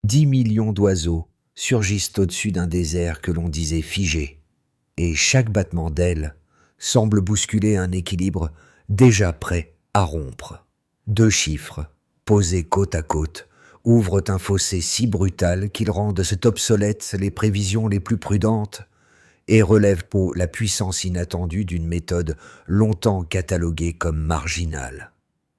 10 millions d'oiseaux surgissent au-dessus d'un désert que l'on disait figé, et chaque battement d'aile semble bousculer un équilibre déjà prêt à rompre. 2 chiffres, posés côte à côte, ouvrent un fossé si brutal qu'ils rendent obsolètes les prévisions les plus prudentes et relèvent pour la puissance inattendue d'une méthode longtemps cataloguée comme marginale.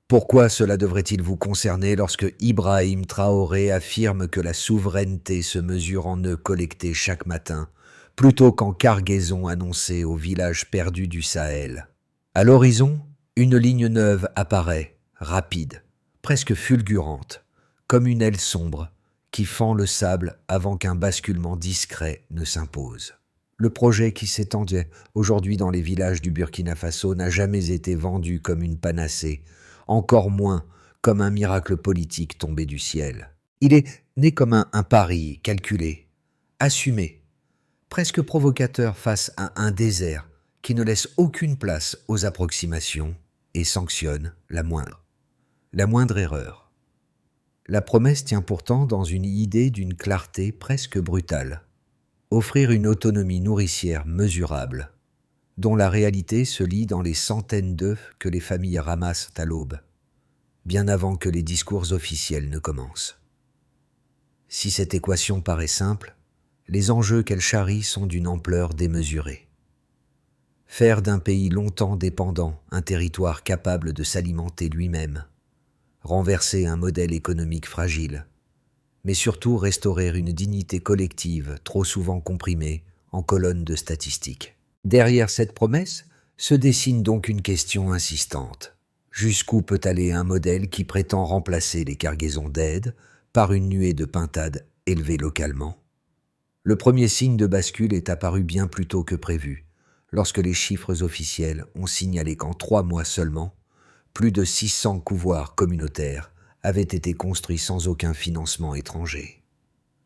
Pourquoi cela devrait-il vous concerner lorsque Ibrahim Traoré affirme que la souveraineté se mesure en œufs collectés chaque matin, plutôt qu'en cargaisons annoncées aux villages perdus du Sahel? À l'horizon, une ligne neuve apparaît, rapide, presque fulgurante, comme une aile sombre qui fend le sable avant qu'un basculement discret ne s'impose. Le projet qui s'étendait aujourd'hui dans les villages du Burkina Faso n'a jamais été vendu comme une panacée, encore moins comme un miracle politique tombé du ciel. Il est né comme un pari calculé, assumé, presque provocateur face à un désert qui ne laisse aucune place aux approximations et sanctionne la moindre erreur. La promesse tient pourtant dans une idée d'une clarté presque brutale. Offrir une autonomie nourricière mesurable, dont la réalité se lit dans les centaines d'œufs que les familles ramassent à l'aube, bien avant que les discours officiels ne commencent. Si cette équation paraît simple, les enjeux qu'elle charrie sont d'une ampleur démesurée. Faire d'un pays longtemps dépendant un territoire capable de s'alimenter lui-même, renverser un modèle économique fragile, mais surtout restaurer une dignité collective trop souvent comprimée en colonnes de statistiques. Derrière cette promesse se dessine donc une question insistante. Jusqu'où peut aller un modèle qui prétend remplacer les cargaisons d'aide par une nuée de pintades élevées localement? Le premier signe de bascule est apparu bien plus tôt que prévu, lorsque les chiffres officiels ont signalé qu'en 3 mois seulement, plus de 600 couvoirs communautaires avaient été construits sans aucun financement étranger.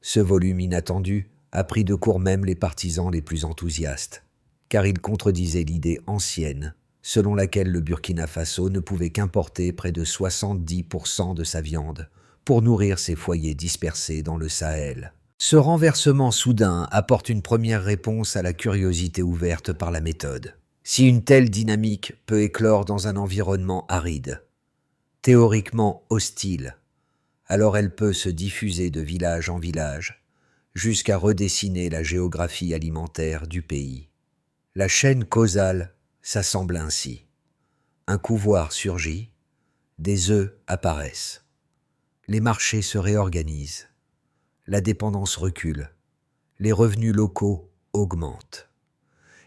Ce volume inattendu a pris de court même les partisans les plus enthousiastes, car il contredisait l'idée ancienne selon laquelle le Burkina Faso ne pouvait qu'importer près de 70% de sa viande pour nourrir ses foyers dispersés dans le Sahel. Ce renversement soudain apporte une première réponse à la curiosité ouverte par la méthode. Si une telle dynamique peut éclore dans un environnement aride, théoriquement hostile, alors elle peut se diffuser de village en village, jusqu'à redessiner la géographie alimentaire du pays. La chaîne causale s'assemble ainsi. Un couvoir surgit, des œufs apparaissent. Les marchés se réorganisent, la dépendance recule, les revenus locaux augmentent.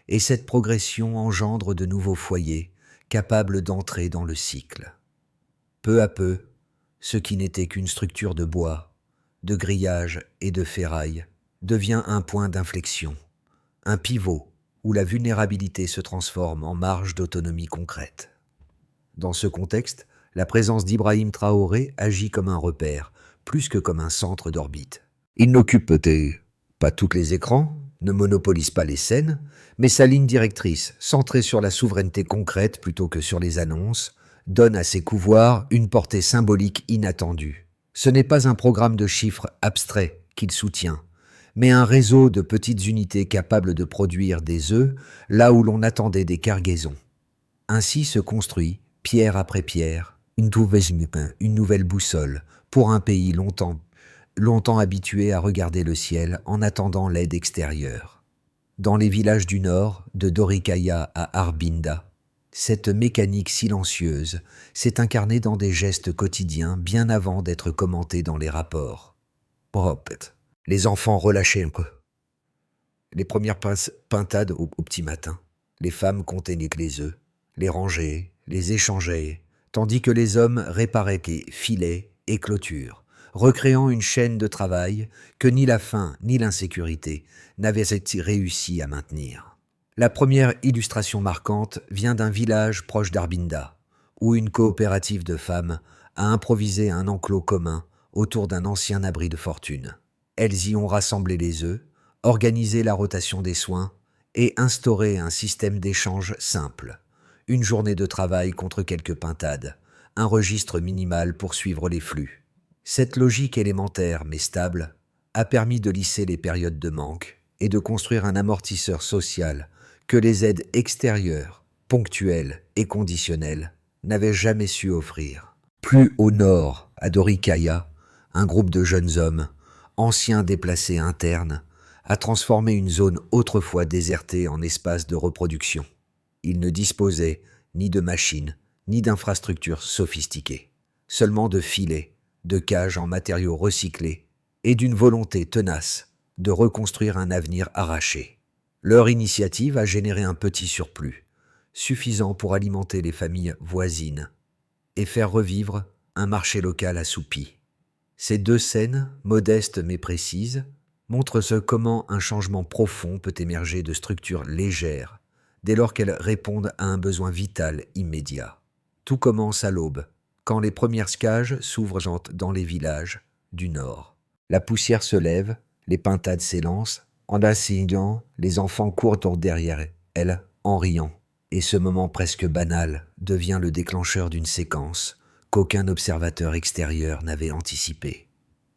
Et cette progression engendre de nouveaux foyers capables d'entrer dans le cycle. Peu à peu, ce qui n'était qu'une structure de bois, de grillage et de ferraille devient un point d'inflexion, un pivot où la vulnérabilité se transforme en marge d'autonomie concrète. Dans ce contexte, la présence d'Ibrahim Traoré agit comme un repère, plus que comme un centre d'orbite. Il n'occupe peut-être pas tous les écrans, ne monopolise pas les scènes, mais sa ligne directrice, centrée sur la souveraineté concrète plutôt que sur les annonces, donne à ses couvoirs une portée symbolique inattendue. Ce n'est pas un programme de chiffres abstraits qu'il soutient, mais un réseau de petites unités capables de produire des œufs là où l'on attendait des cargaisons. Ainsi se construit, pierre après pierre, une nouvelle boussole pour un pays longtemps habitué à regarder le ciel en attendant l'aide extérieure. Dans les villages du nord, de Dorikaya à Arbinda, cette mécanique silencieuse s'est incarnée dans des gestes quotidiens bien avant d'être commentée dans les rapports. Les enfants relâchaient un peu. Les premières pintades au petit matin. Les femmes comptaient les œufs, les rangeaient, les échangeaient, tandis que les hommes réparaient les filets et clôtures, recréant une chaîne de travail que ni la faim ni l'insécurité n'avaient réussi à maintenir. La première illustration marquante vient d'un village proche d'Arbinda, où une coopérative de femmes a improvisé un enclos commun autour d'un ancien abri de fortune. Elles y ont rassemblé les œufs, organisé la rotation des soins et instauré un système d'échange simple. Une journée de travail contre quelques pintades, un registre minimal pour suivre les flux. Cette logique élémentaire mais stable a permis de lisser les périodes de manque et de construire un amortisseur social que les aides extérieures, ponctuelles et conditionnelles n'avaient jamais su offrir. Plus au nord, à Doricaya, un groupe de jeunes hommes, anciens déplacés internes, a transformé une zone autrefois désertée en espace de reproduction. Ils ne disposaient ni de machines, ni d'infrastructures sophistiquées, seulement de filets, de cages en matériaux recyclés et d'une volonté tenace de reconstruire un avenir arraché. Leur initiative a généré un petit surplus, suffisant pour alimenter les familles voisines et faire revivre un marché local assoupi. Ces deux scènes, modestes mais précises, montrent comment un changement profond peut émerger de structures légères dès lors qu'elles répondent à un besoin vital immédiat. Tout commence à l'aube, quand les premières scages s'ouvrent dans les villages du nord. La poussière se lève, les pintades s'élancent, en assaillant, les enfants courent derrière elles en riant. Et ce moment presque banal devient le déclencheur d'une séquence qu'aucun observateur extérieur n'avait anticipée.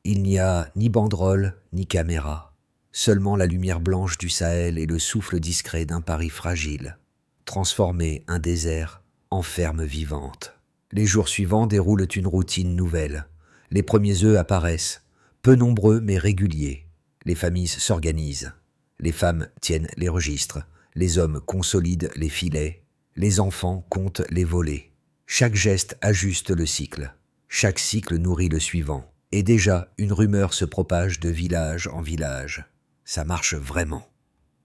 Il n'y a ni banderole ni caméra, seulement la lumière blanche du Sahel et le souffle discret d'un Paris fragile, transformer un désert en ferme vivante. Les jours suivants déroulent une routine nouvelle. Les premiers œufs apparaissent, peu nombreux mais réguliers. Les familles s'organisent. Les femmes tiennent les registres. Les hommes consolident les filets. Les enfants comptent les volets. Chaque geste ajuste le cycle. Chaque cycle nourrit le suivant. Et déjà, une rumeur se propage de village en village. Ça marche vraiment.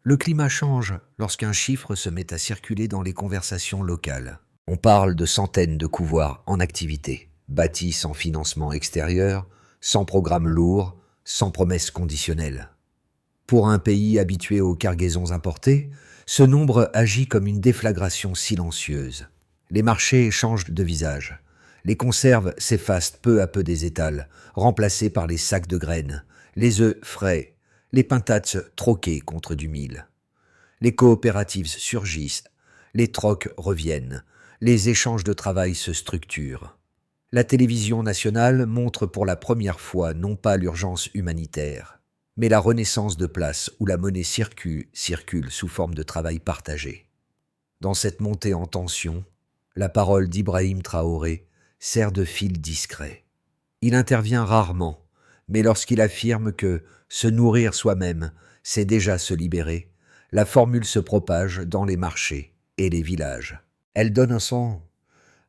Le climat change lorsqu'un chiffre se met à circuler dans les conversations locales. On parle de centaines de couvoirs en activité, bâtis sans financement extérieur, sans programme lourd, sans promesses conditionnelles. Pour un pays habitué aux cargaisons importées, ce nombre agit comme une déflagration silencieuse. Les marchés changent de visage. Les conserves s'effacent peu à peu des étals, remplacées par les sacs de graines, les œufs frais, les pintades troquées contre du mil. Les coopératives surgissent, les trocs reviennent, les échanges de travail se structurent. La télévision nationale montre pour la première fois non pas l'urgence humanitaire, mais la renaissance de places où la monnaie circule sous forme de travail partagé. Dans cette montée en tension, la parole d'Ibrahim Traoré sert de fil discret. Il intervient rarement, mais lorsqu'il affirme que se nourrir soi-même, c'est déjà se libérer, la formule se propage dans les marchés et les villages. Elle donne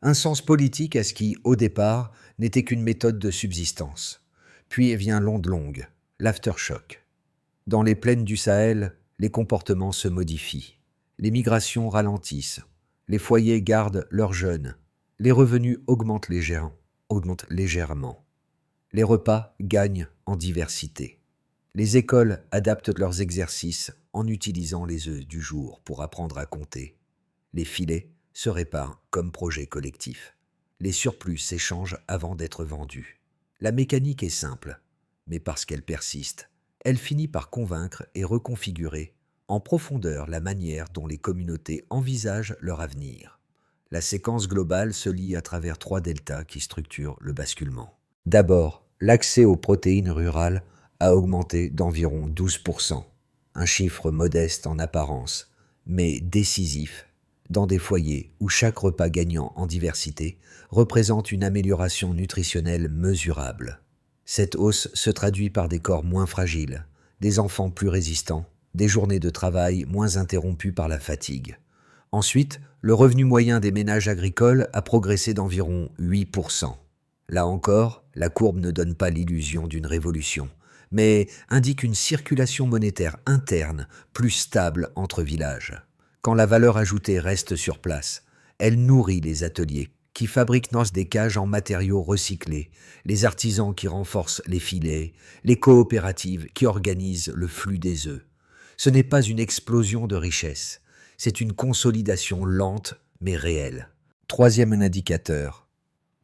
un sens politique à ce qui, au départ, n'était qu'une méthode de subsistance. Puis vient l'onde longue, l'aftershock. Dans les plaines du Sahel, les comportements se modifient. Les migrations ralentissent. Les foyers gardent leurs jeunes. Les revenus augmentent légèrement. Les repas gagnent en diversité. Les écoles adaptent leurs exercices en utilisant les œufs du jour pour apprendre à compter. Les filets se réparent comme projet collectif. Les surplus s'échangent avant d'être vendus. La mécanique est simple, mais parce qu'elle persiste, elle finit par convaincre et reconfigurer en profondeur la manière dont les communautés envisagent leur avenir. La séquence globale se lie à travers 3 deltas qui structurent le basculement. D'abord, l'accès aux protéines rurales a augmenté d'environ 12%, un chiffre modeste en apparence, mais décisif dans des foyers où chaque repas gagnant en diversité représente une amélioration nutritionnelle mesurable. Cette hausse se traduit par des corps moins fragiles, des enfants plus résistants, des journées de travail moins interrompues par la fatigue. Ensuite, le revenu moyen des ménages agricoles a progressé d'environ 8%. Là encore, la courbe ne donne pas l'illusion d'une révolution, mais indique une circulation monétaire interne plus stable entre villages. Quand la valeur ajoutée reste sur place, elle nourrit les ateliers qui fabriquent des cages en matériaux recyclés, les artisans qui renforcent les filets, les coopératives qui organisent le flux des œufs. Ce n'est pas une explosion de richesse, c'est une consolidation lente mais réelle. Troisième indicateur.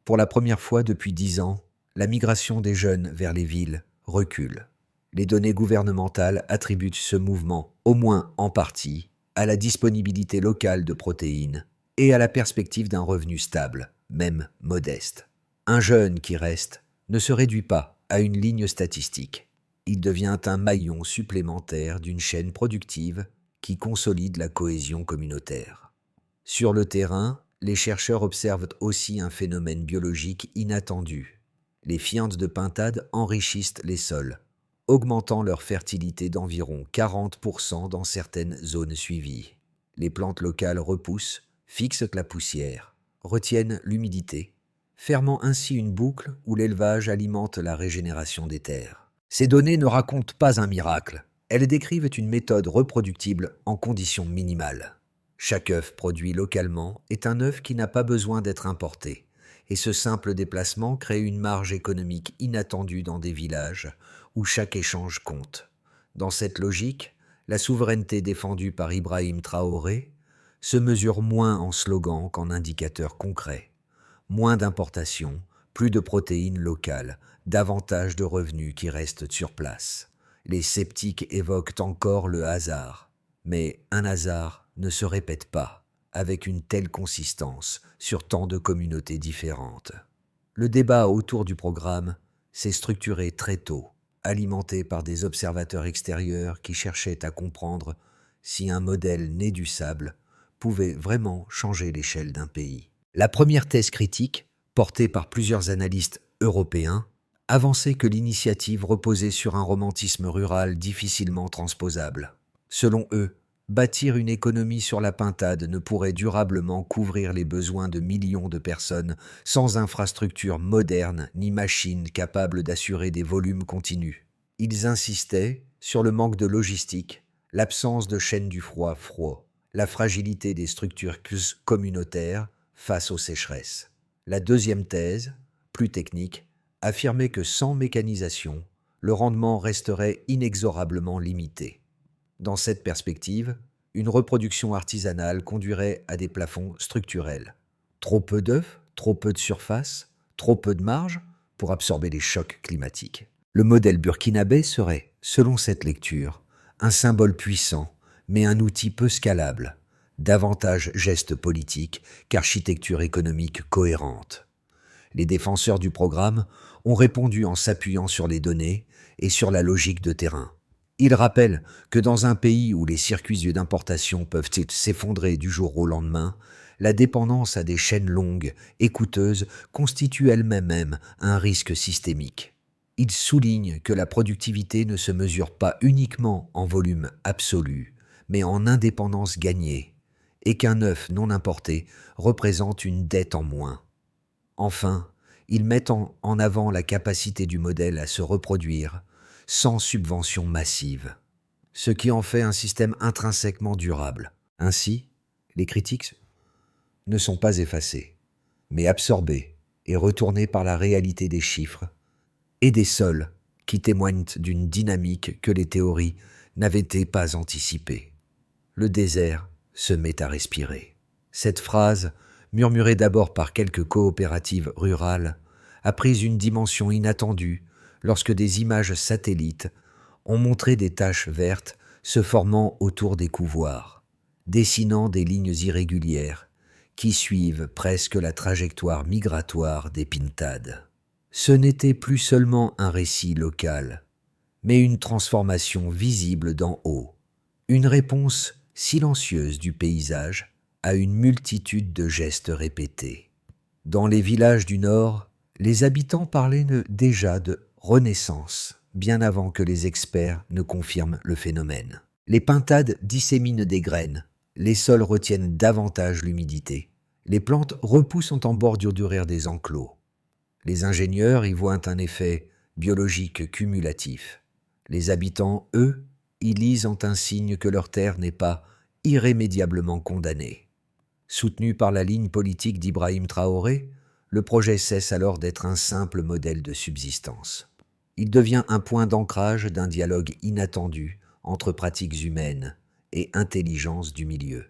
Pour la première fois depuis 10 ans, la migration des jeunes vers les villes recule. Les données gouvernementales attribuent ce mouvement, au moins en partie, à la disponibilité locale de protéines et à la perspective d'un revenu stable, même modeste. Un jeune qui reste ne se réduit pas à une ligne statistique. Il devient un maillon supplémentaire d'une chaîne productive qui consolide la cohésion communautaire. Sur le terrain, les chercheurs observent aussi un phénomène biologique inattendu. Les fientes de pintade enrichissent les sols, augmentant leur fertilité d'environ 40% dans certaines zones suivies. Les plantes locales repoussent, fixent la poussière, retiennent l'humidité, fermant ainsi une boucle où l'élevage alimente la régénération des terres. Ces données ne racontent pas un miracle, elles décrivent une méthode reproductible en conditions minimales. Chaque œuf produit localement est un œuf qui n'a pas besoin d'être importé, et ce simple déplacement crée une marge économique inattendue dans des villages où chaque échange compte. Dans cette logique, la souveraineté défendue par Ibrahim Traoré se mesure moins en slogan qu'en indicateur concret. Moins d'importations, plus de protéines locales, davantage de revenus qui restent sur place. Les sceptiques évoquent encore le hasard, mais un hasard ne se répète pas avec une telle consistance sur tant de communautés différentes. Le débat autour du programme s'est structuré très tôt, alimenté par des observateurs extérieurs qui cherchaient à comprendre si un modèle né du sable pouvait vraiment changer l'échelle d'un pays. La première thèse critique, portée par plusieurs analystes européens, avançait que l'initiative reposait sur un romantisme rural difficilement transposable. Selon eux, bâtir une économie sur la pintade ne pourrait durablement couvrir les besoins de millions de personnes sans infrastructures modernes ni machines capables d'assurer des volumes continus. Ils insistaient sur le manque de logistique, l'absence de chaîne du froid, la fragilité des structures communautaires face aux sécheresses. La deuxième thèse, plus technique, affirmait que sans mécanisation, le rendement resterait inexorablement limité. Dans cette perspective, une reproduction artisanale conduirait à des plafonds structurels. Trop peu d'œufs, trop peu de surface, trop peu de marge pour absorber les chocs climatiques. Le modèle burkinabé serait, selon cette lecture, un symbole puissant, mais un outil peu scalable, davantage geste politique qu'architecture économique cohérente. Les défenseurs du programme ont répondu en s'appuyant sur les données et sur la logique de terrain. Ils rappellent que dans un pays où les circuits d'importation peuvent s'effondrer du jour au lendemain, la dépendance à des chaînes longues et coûteuses constitue elle-même un risque systémique. Ils soulignent que la productivité ne se mesure pas uniquement en volume absolu, mais en indépendance gagnée, et qu'un œuf non importé représente une dette en moins. Enfin, ils mettent en avant la capacité du modèle à se reproduire sans subvention massive, ce qui en fait un système intrinsèquement durable. Ainsi, les critiques ne sont pas effacées, mais absorbées et retournées par la réalité des chiffres et des sols qui témoignent d'une dynamique que les théories n'avaient pas anticipée. Le désert se met à respirer. Cette phrase, murmurée d'abord par quelques coopératives rurales, a pris une dimension inattendue lorsque des images satellites ont montré des taches vertes se formant autour des couvoirs, dessinant des lignes irrégulières qui suivent presque la trajectoire migratoire des pintades. Ce n'était plus seulement un récit local, mais une transformation visible d'en haut, une réponse silencieuse du paysage à une multitude de gestes répétés. Dans les villages du Nord, les habitants parlaient déjà de renaissance, bien avant que les experts ne confirment le phénomène. Les pintades disséminent des graines, les sols retiennent davantage l'humidité, les plantes repoussent en bordure des enclos. Les ingénieurs y voient un effet biologique cumulatif. Les habitants, eux, y lisent un signe que leur terre n'est pas irrémédiablement condamnée. Soutenu par la ligne politique d'Ibrahim Traoré, le projet cesse alors d'être un simple modèle de subsistance. Il devient un point d'ancrage d'un dialogue inattendu entre pratiques humaines et intelligence du milieu.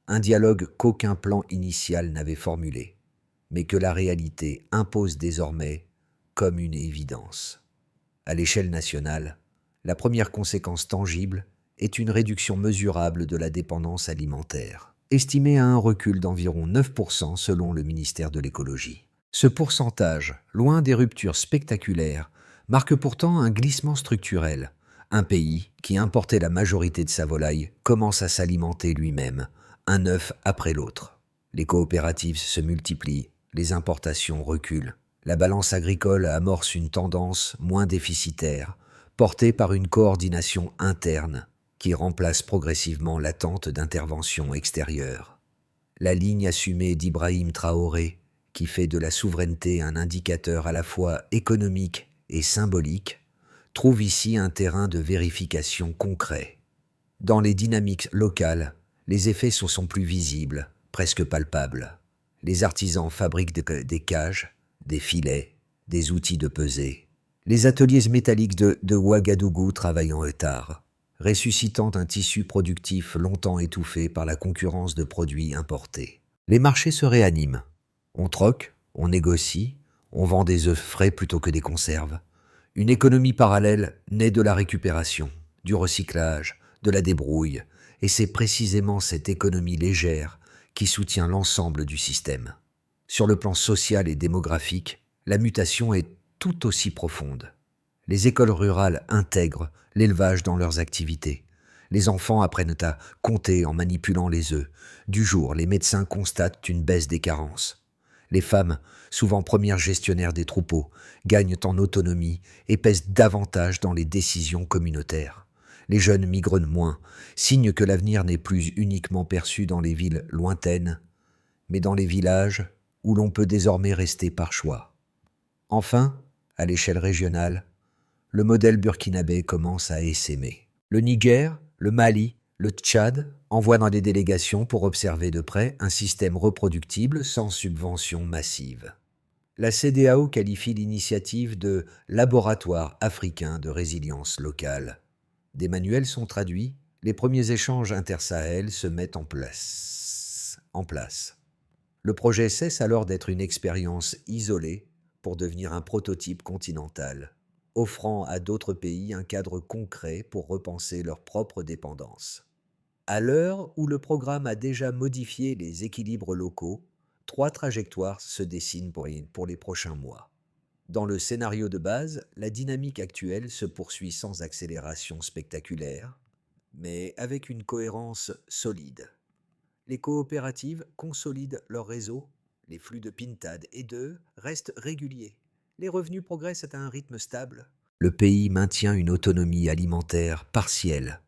Un dialogue qu'aucun plan initial n'avait formulé, mais que la réalité impose désormais comme une évidence. À l'échelle nationale, la première conséquence tangible est une réduction mesurable de la dépendance alimentaire, estimée à un recul d'environ 9% selon le ministère de l'écologie. Ce pourcentage, loin des ruptures spectaculaires, marque pourtant un glissement structurel. Un pays, qui importait la majorité de sa volaille, commence à s'alimenter lui-même, un œuf après l'autre. Les coopératives se multiplient, les importations reculent. La balance agricole amorce une tendance moins déficitaire, portée par une coordination interne qui remplace progressivement l'attente d'interventions extérieures. La ligne assumée d'Ibrahim Traoré, qui fait de la souveraineté un indicateur à la fois économique et symbolique, trouve ici un terrain de vérification concret. Dans les dynamiques locales, les effets sont plus visibles, presque palpables. Les artisans fabriquent des cages, des filets, des outils de pesée. Les ateliers métalliques de Ouagadougou travaillent en retard, ressuscitant un tissu productif longtemps étouffé par la concurrence de produits importés. Les marchés se réaniment. On troque, on négocie, on vend des œufs frais plutôt que des conserves. Une économie parallèle naît de la récupération, du recyclage, de la débrouille, et c'est précisément cette économie légère qui soutient l'ensemble du système. Sur le plan social et démographique, la mutation est tout aussi profonde. Les écoles rurales intègrent l'élevage dans leurs activités. Les enfants apprennent à compter en manipulant les œufs. Du jour, les médecins constatent une baisse des carences. Les femmes, souvent premières gestionnaires des troupeaux, gagnent en autonomie et pèsent davantage dans les décisions communautaires. Les jeunes migrent moins, signe que l'avenir n'est plus uniquement perçu dans les villes lointaines, mais dans les villages où l'on peut désormais rester par choix. Enfin, à l'échelle régionale, le modèle burkinabé commence à essaimer. Le Niger, le Mali, le Tchad envoient dans des délégations pour observer de près un système reproductible sans subvention massive. La CEDEAO qualifie l'initiative de « laboratoire africain de résilience locale ». Des manuels sont traduits, les premiers échanges inter-Sahel se mettent en place. Le projet cesse alors d'être une expérience isolée pour devenir un prototype continental, offrant à d'autres pays un cadre concret pour repenser leur propre dépendance. À l'heure où le programme a déjà modifié les équilibres locaux, 3 trajectoires se dessinent pour les prochains mois. Dans le scénario de base, la dynamique actuelle se poursuit sans accélération spectaculaire, mais avec une cohérence solide. Les coopératives consolident leur réseau, les flux de pintade et d'œufs restent réguliers. Les revenus progressent à un rythme stable. Le pays maintient une autonomie alimentaire partielle,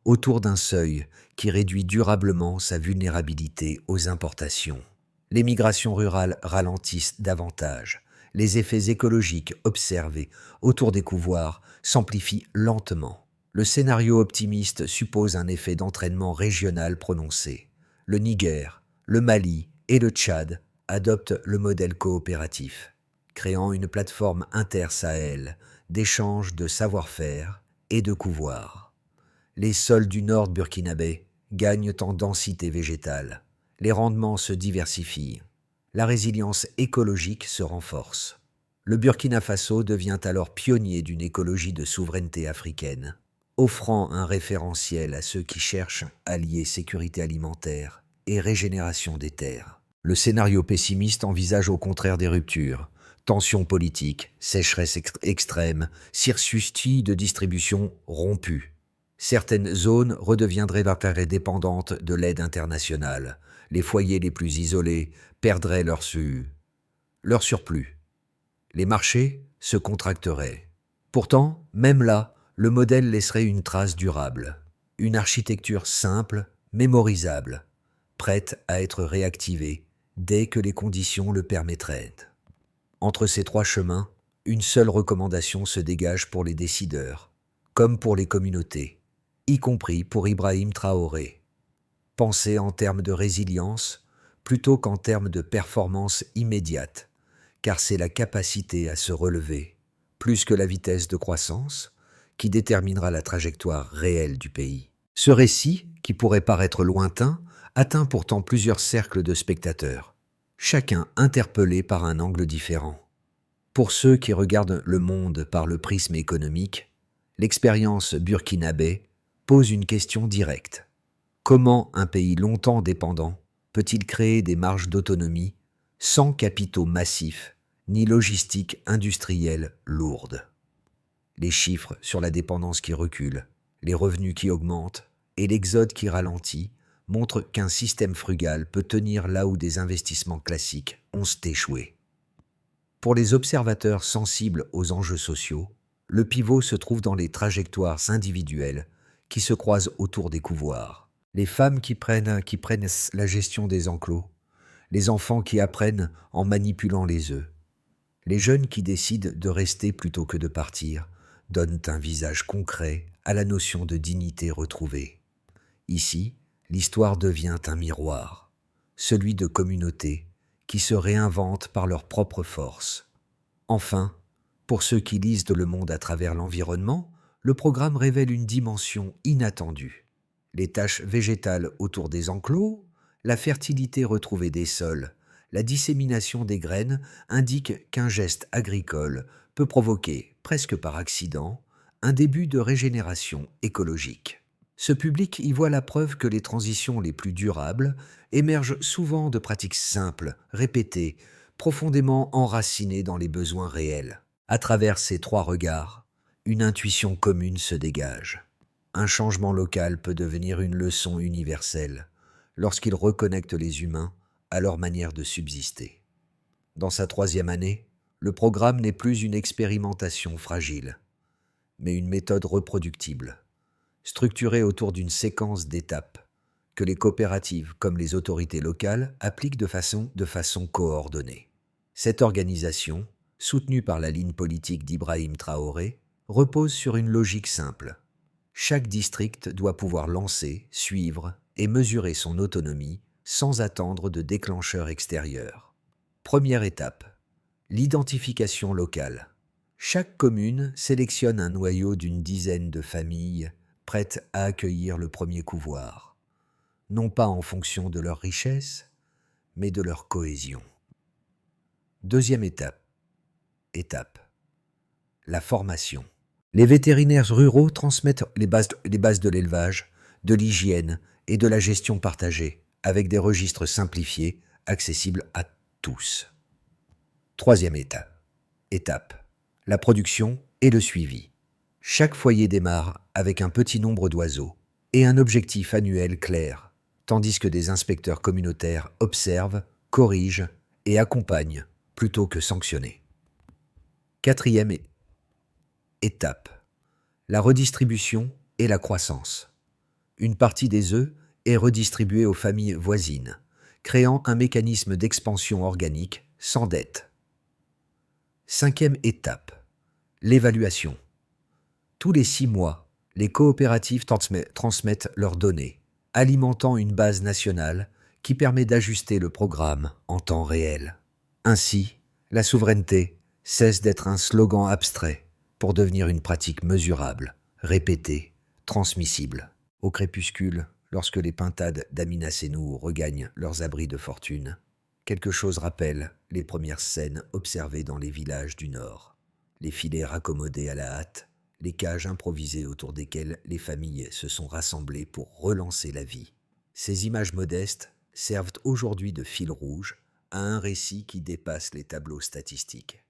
autour d'un seuil qui réduit durablement sa vulnérabilité aux importations. Les migrations rurales ralentissent davantage. Les effets écologiques observés autour des couvoirs s'amplifient lentement. Le scénario optimiste suppose un effet d'entraînement régional prononcé. Le Niger, le Mali et le Tchad adoptent le modèle coopératif, créant une plateforme inter-Sahel d'échange de savoir-faire et de couvoirs. Les sols du nord burkinabé gagnent en densité végétale. Les rendements se diversifient. La résilience écologique se renforce. Le Burkina Faso devient alors pionnier d'une écologie de souveraineté africaine, offrant un référentiel à ceux qui cherchent à lier sécurité alimentaire et régénération des terres. Le scénario pessimiste envisage au contraire des ruptures, tensions politiques, sécheresse extrême, circuits de distribution rompus. Certaines zones redeviendraient dépendantes de l'aide internationale. Les foyers les plus isolés perdraient leur surplus. Les marchés se contracteraient. Pourtant, même là, le modèle laisserait une trace durable. Une architecture simple, mémorisable, prête à être réactivée dès que les conditions le permettraient. Entre ces 3 chemins, une seule recommandation se dégage pour les décideurs, comme pour les communautés, y compris pour Ibrahim Traoré. Penser en termes de résilience plutôt qu'en termes de performance immédiate, car c'est la capacité à se relever, plus que la vitesse de croissance, qui déterminera la trajectoire réelle du pays. Ce récit, qui pourrait paraître lointain, atteint pourtant plusieurs cercles de spectateurs, chacun interpellé par un angle différent. Pour ceux qui regardent le monde par le prisme économique, l'expérience burkinabé pose une question directe. Comment un pays longtemps dépendant peut-il créer des marges d'autonomie sans capitaux massifs ni logistique industrielle lourde. Les chiffres sur la dépendance qui recule, les revenus qui augmentent et l'exode qui ralentit montrent qu'un système frugal peut tenir là où des investissements classiques ont échoué. Pour les observateurs sensibles aux enjeux sociaux, le pivot se trouve dans les trajectoires individuelles qui se croisent autour des couvoirs. Les femmes qui prennent la gestion des enclos, les enfants qui apprennent en manipulant les œufs, les jeunes qui décident de rester plutôt que de partir, donnent un visage concret à la notion de dignité retrouvée. Ici, l'histoire devient un miroir, celui de communautés qui se réinventent par leur propre force. Enfin, pour ceux qui lisent le monde à travers l'environnement, le programme révèle une dimension inattendue. Les tâches végétales autour des enclos, la fertilité retrouvée des sols, la dissémination des graines indiquent qu'un geste agricole peut provoquer, presque par accident, un début de régénération écologique. Ce public y voit la preuve que les transitions les plus durables émergent souvent de pratiques simples, répétées, profondément enracinées dans les besoins réels. À travers ces trois regards, une intuition commune se dégage. Un changement local peut devenir une leçon universelle lorsqu'il reconnecte les humains à leur manière de subsister. Dans sa 3e année, le programme n'est plus une expérimentation fragile, mais une méthode reproductible, structurée autour d'une séquence d'étapes que les coopératives comme les autorités locales appliquent de façon coordonnée. Cette organisation, soutenue par la ligne politique d'Ibrahim Traoré, repose sur une logique simple. Chaque district doit pouvoir lancer, suivre et mesurer son autonomie sans attendre de déclencheur extérieur. Première étape, l'identification locale. Chaque commune sélectionne un noyau d'une dizaine de familles prêtes à accueillir le premier couvoir, non pas en fonction de leur richesse, mais de leur cohésion. Deuxième étape, la formation. Les vétérinaires ruraux transmettent les bases de l'élevage, de l'hygiène et de la gestion partagée, avec des registres simplifiés, accessibles à tous. Troisième étape, la production et le suivi. Chaque foyer démarre avec un petit nombre d'oiseaux et un objectif annuel clair, tandis que des inspecteurs communautaires observent, corrigent et accompagnent plutôt que sanctionnent. Quatrième étape, la redistribution et la croissance. Une partie des œufs est redistribuée aux familles voisines, créant un mécanisme d'expansion organique sans dette. Cinquième étape, l'évaluation. Tous les 6 mois, les coopératives transmettent leurs données, alimentant une base nationale qui permet d'ajuster le programme en temps réel. Ainsi, la souveraineté cesse d'être un slogan abstrait pour devenir une pratique mesurable, répétée, transmissible. Au crépuscule, lorsque les pintades d'Amina Senou regagnent leurs abris de fortune, quelque chose rappelle les premières scènes observées dans les villages du Nord. Les filets raccommodés à la hâte, les cages improvisées autour desquelles les familles se sont rassemblées pour relancer la vie. Ces images modestes servent aujourd'hui de fil rouge à un récit qui dépasse les tableaux statistiques.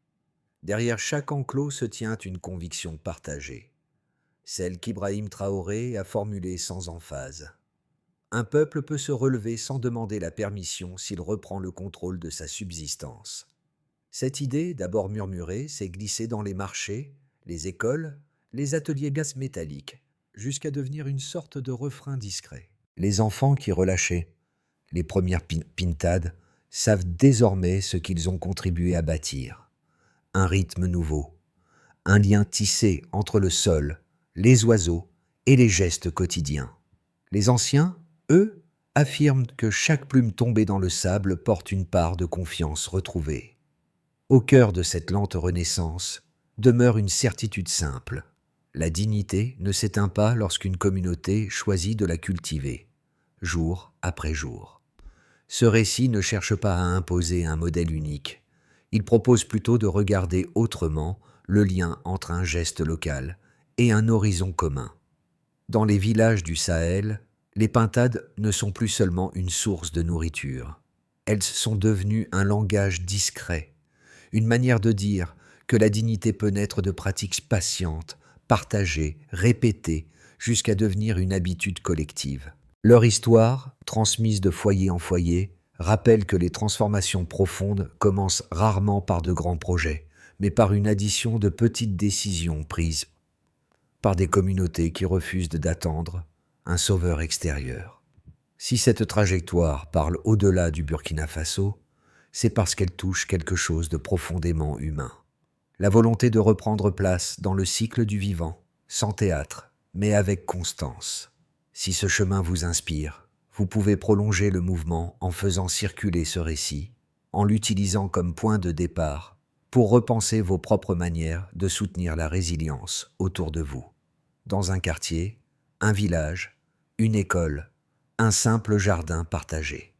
Derrière chaque enclos se tient une conviction partagée, celle qu'Ibrahim Traoré a formulée sans emphase. Un peuple peut se relever sans demander la permission s'il reprend le contrôle de sa subsistance. Cette idée, d'abord murmurée, s'est glissée dans les marchés, les écoles, les ateliers gaz métalliques, jusqu'à devenir une sorte de refrain discret. Les enfants qui relâchaient les premières pintades savent désormais ce qu'ils ont contribué à bâtir. Un rythme nouveau, un lien tissé entre le sol, les oiseaux et les gestes quotidiens. Les anciens, eux, affirment que chaque plume tombée dans le sable porte une part de confiance retrouvée. Au cœur de cette lente renaissance demeure une certitude simple. La dignité ne s'éteint pas lorsqu'une communauté choisit de la cultiver, jour après jour. Ce récit ne cherche pas à imposer un modèle unique. Il propose plutôt de regarder autrement le lien entre un geste local et un horizon commun. Dans les villages du Sahel, les pintades ne sont plus seulement une source de nourriture. Elles sont devenues un langage discret, une manière de dire que la dignité peut naître de pratiques patientes, partagées, répétées, jusqu'à devenir une habitude collective. Leur histoire, transmise de foyer en foyer, rappelle que les transformations profondes commencent rarement par de grands projets, mais par une addition de petites décisions prises par des communautés qui refusent d'attendre un sauveur extérieur. Si cette trajectoire parle au-delà du Burkina Faso, c'est parce qu'elle touche quelque chose de profondément humain. La volonté de reprendre place dans le cycle du vivant, sans théâtre, mais avec constance. Si ce chemin vous inspire, vous pouvez prolonger le mouvement en faisant circuler ce récit, en l'utilisant comme point de départ pour repenser vos propres manières de soutenir la résilience autour de vous. Dans un quartier, un village, une école, un simple jardin partagé.